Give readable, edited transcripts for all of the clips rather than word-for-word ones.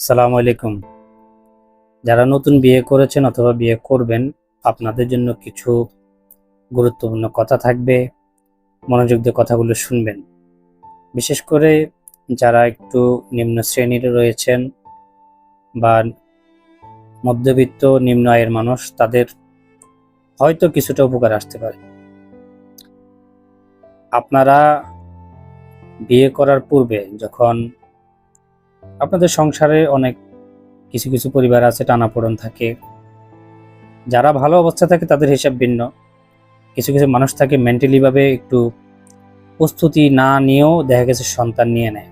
আসসালামু আলাইকুম। যারা নতুন বিয়ে করেছেন অথবা বিয়ে করবেন, আপনাদের জন্য কিছু গুরুত্বপূর্ণ কথা থাকবে। মনোযোগ দিয়ে কথাগুলো শুনবেন। বিশেষ করে যারা একটু নিম্ন শ্রেণীর রয়েছেন বা মধ্যবিত্ত নিম্ন আয়ের মানুষ, তাদের হয়তো কিছুটা উপকার আসতে পারে। আপনারা বিয়ে করার পূর্বে যখন আপনাদের সংসারে অনেক কিছু কিছু পরিবার আছে, টানাপোড়েন থাকে, যারা ভালো অবস্থা থাকে তাদের হিসাব ভিন্ন। কিছু কিছু মানুষ থাকে মেন্টালি ভাবে একটু প্রস্তুতি না নিয়েও দেখা গেছে সন্তান নিয়ে নেয়।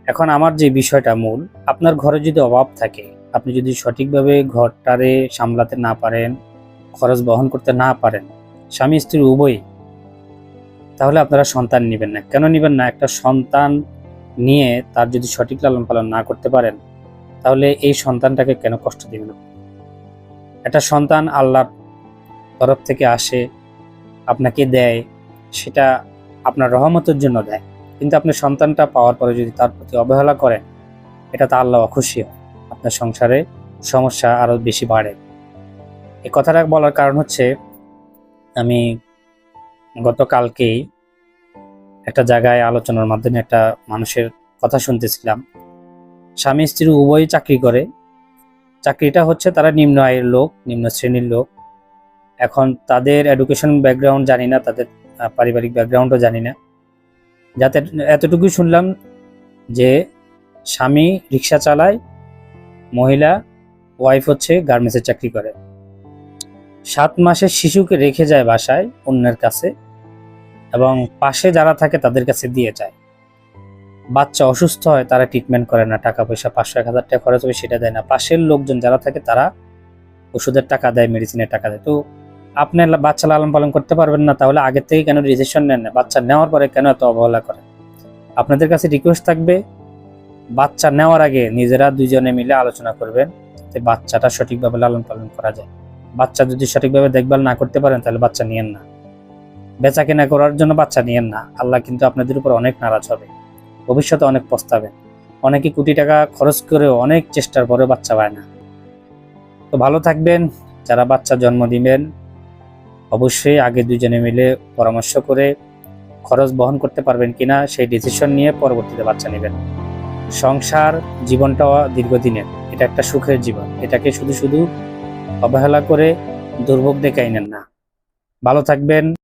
এখন আমার যে বিষয়টা মূল, আপনার ঘরে যদি অভাব থাকে, আপনি যদি সঠিকভাবে ঘরটারে সামলাতে না পারেন, খরচ বহন করতে না পারেন, স্বামী স্ত্রী উভয়ই, তাহলে আপনারা সন্তান নেবেন না। কেন নেবেন না? একটা সন্তান নিয়ে তার যদি সঠিক লালন পালন না করতে পারেন, তাহলে এই সন্তানটাকে কেন কষ্ট দিবেন? একটা সন্তান আল্লাহর তরফ থেকে আসে, আপনাকে দেয়, সেটা আপনার রহমতের জন্য দেয়। কিন্তু আপনি সন্তানটা পাওয়ার পরে যদি তার প্রতি অবহেলা করেন, এটা তো আল্লাহ অখুশি হয়, আপনার সংসারে সমস্যা আরো বেশি বাড়ে। এই কথাটা বলার কারণ হচ্ছে, আমি গতকালকেই একটা জায়গায় আলোচনার মাধ্যমে একটা মানুষের কথা শুনতেছিলাম। স্বামী স্ত্রী উভয়ই চাকরি করে। চাকরিটা হচ্ছে তারা নিম্ন আয়ের লোক, নিম্ন শ্রেণীর লোক। এখন তাদের এডুকেশন ব্যাকগ্রাউন্ড জানি না, তাদের পারিবারিক ব্যাকগ্রাউন্ডও জানি না। যাতে এতটুকুই শুনলাম যে স্বামী রিক্সা চালায়, মহিলা ওয়াইফ হচ্ছে গার্মেন্টসের চাকরি করে। 7 মাসের শিশুকে রেখে যায় বাসায় অন্যের কাছে, এবং পাশে যারা থাকে তাদের কাছে দিয়ে যায়। বাচ্চা অসুস্থ হয়, তারা ট্রিটমেন্ট করে না, টাকা পয়সা 500-1000 টাকা খরচ হবে সেটা দেয় না। পাশের লোকজন যারা থাকে তারা ওষুধের টাকা দেয়, মেডিসিনের টাকা দেয়। তো আপনি বাচ্চা লালন পালন করতে পারবেন না, তাহলে আগের থেকে কেন ডিসিশন নেন না? বাচ্চা নেওয়ার পরে কেন এত অবহেলা করেন? আপনাদের কাছে রিকোয়েস্ট থাকবে, বাচ্চা নেওয়ার আগে নিজেরা দুইজনে মিলে আলোচনা করবেন, যাতে বাচ্চাটা সঠিকভাবে লালন পালন করা যায়। বাচ্চা যদি সঠিকভাবে দেখভাল না করতে পারেন, তাহলে বাচ্চা নিয়েন না। বেচা কেনা করার জন্য বাচ্চা নিয়েন না। আল্লাহ কিন্তু আপনাদের উপর অনেক নারাজ হবে, ভবিষ্যতে অনেক পস্তাবেন। অনেকে কোটি টাকা খরচ করেও অনেক চেষ্টার পরে বাচ্চা পায় না। তো ভালো থাকবেন। যারা বাচ্চা জন্ম দিবেন, অবশ্যই আগে দুজনে মিলে পরামর্শ করে খরচ বহন করতে পারবেন কিনা সেই ডিসিশন নিয়ে পরবর্তীতে বাচ্চা নেবেন। সংসার জীবনটা দীর্ঘদিনের, এটা একটা সুখের জীবন। এটাকে শুধু শুধু অবহেলা করে দুর্ভোগ ডেকে আনেন না। ভালো থাকবেন।